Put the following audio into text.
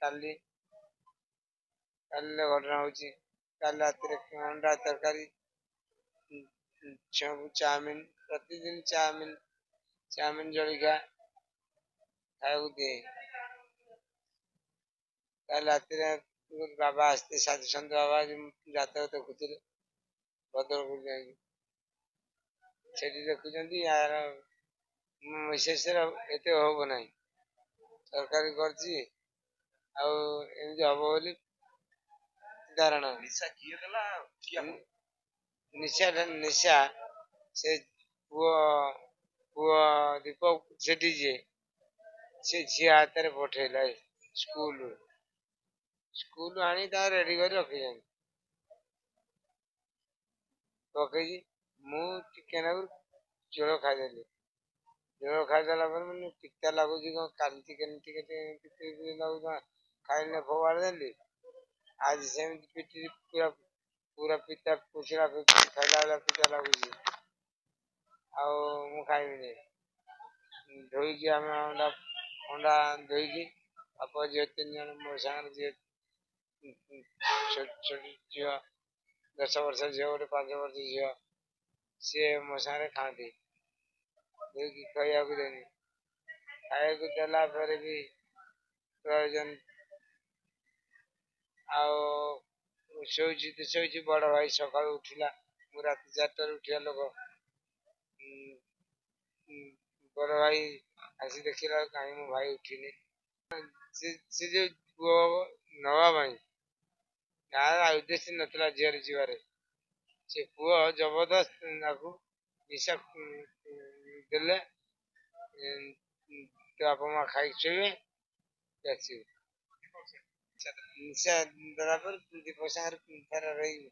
କାଲି କାଲିର ଘଟଣା ହଉଛି କାଲି ରାତିରେ ଅଣ୍ଡା ତରକାରୀ ଛୁଆଙ୍କୁ ଚାଉମିନ ପ୍ରତିଦିନ ଚାଉମିନ ଜଳିଖିଆ ଖାଇବାକୁ ଦିଏ। କାଲି ରାତିରେ ବାବା ଆସିଥିଲେ ସାଧୁସନ୍ଥ ବାବା ଜାତକ ଦେଖୁଥିଲେ ଭଦ୍ରକକୁ ଯାଇକି ସେଠି ଦେଖୁଛନ୍ତି ୟାର ମିସେସର ଏତେ ହବ ନାହିଁ ତରକାରୀ କରିଛି ଆଉ ଏମିତି ହବ ବୋଲି ଧାରଣା। ନିଶା ସେ ପୁଅ ଦୀପକ ସେଠି ଯିଏ ସେ ଝିଅ ହାତରେ ପଠେଇଲା ସ୍କୁଲ ଆଣି ତା ରେଡି କରି ରଖିଛନ୍ତି ପକେଇଛି। ମୁଁ ଟିକେ ନାକୁ ଝୋଳ ଖାଇଦେଲି। ଝୋଳ ଖାଇଦେଲା ପରେ ମାନେ ପିତା ଲାଗୁଛି କଣ କାଲି ଟିକେ ଲାଗୁଛି ଖାଇଲେ ଫୋପାଡ଼ି ଦେଲି ଆଜି ସେମିତି ପିଠି ପୁରା ପିତା ପୁଷିଲା ଖାଇଲା ବେଳେ ପିତା ଲାଗୁଛି ଆଉ ମୁଁ ଖାଇବିନି। ଧୋଇକି ଆମେ ଅଣ୍ଡା ଧୋଇକି ବାପ ଝିଅ 3 ଜଣ ମୋ ସାଙ୍ଗରେ ଛୋଟ ଝିଅ 10 ବର୍ଷ ଝିଅ ଗୋଟେ 5 ବର୍ଷ ଝିଅ ସିଏ ମୋ ସାଙ୍ଗରେ ଖାଆନ୍ତି ଧୋଇକି ଖାଇବାକୁ ଦେନି। ଖାଇବାକୁ ଦେଲା ପରେ ବି ପ୍ରয়োଜନ ଆଉ ଶୋଇଛି ବଡ ଭାଇ ସକାଳୁ ଉଠିଲା ମୁଁ ରାତି 4ଟାରେ ଉଠିବା ଲୋକ ବଡ ଭାଇ ଆସି ଦେଖିଲା କାହିଁ ମୋ ଭାଇ ଉଠିନି ସେ ଯୋଉ ପୁଅ ନବା ପାଇଁ ତାର ଉଦ୍ଦେଶ୍ୟ ନଥିଲା ଝିଅରେ ଯିବାରେ ସେ ପୁଅ ଜବରଦସ୍ତ ତାକୁ ନିଶା ଦେଲେ ତ ବାପା ମା ଖାଇକି ଶୋଇବେ ଆସିବେ ନିଶା ଦେଲା ପରେ 2 ସାଙ୍ଗରେ ଫେରାର ହେଇକି